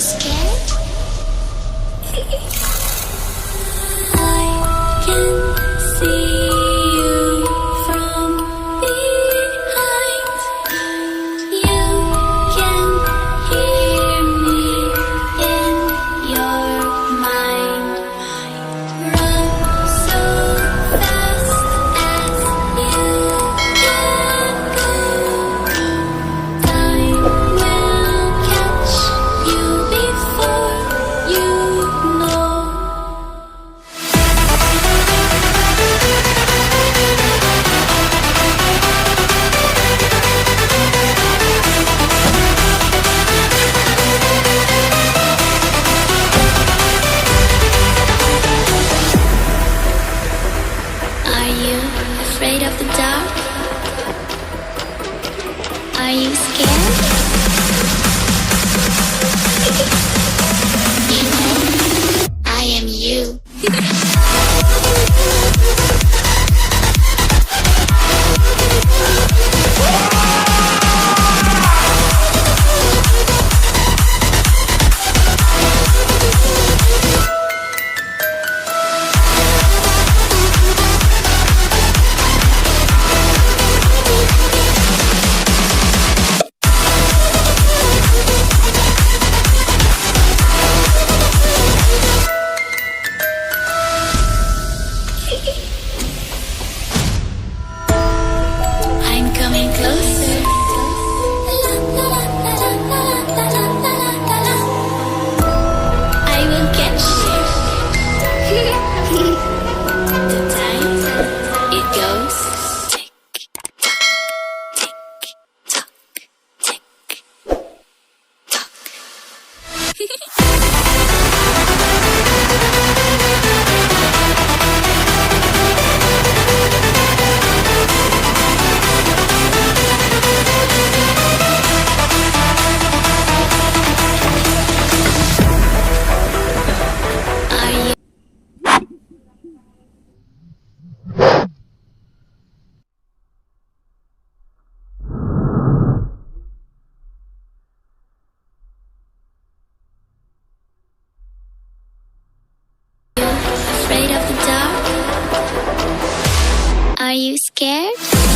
scared? I can see you from behind. You can hear me in your mind. Run so fast as you can go. Time will catch you before you know. Are you afraid of the dark? Are you scared? You know, I am you. I'm coming closer. I will catch you. The time it goes tick tock, tick tock, tick tock. Are you afraid of the dark? Are you scared?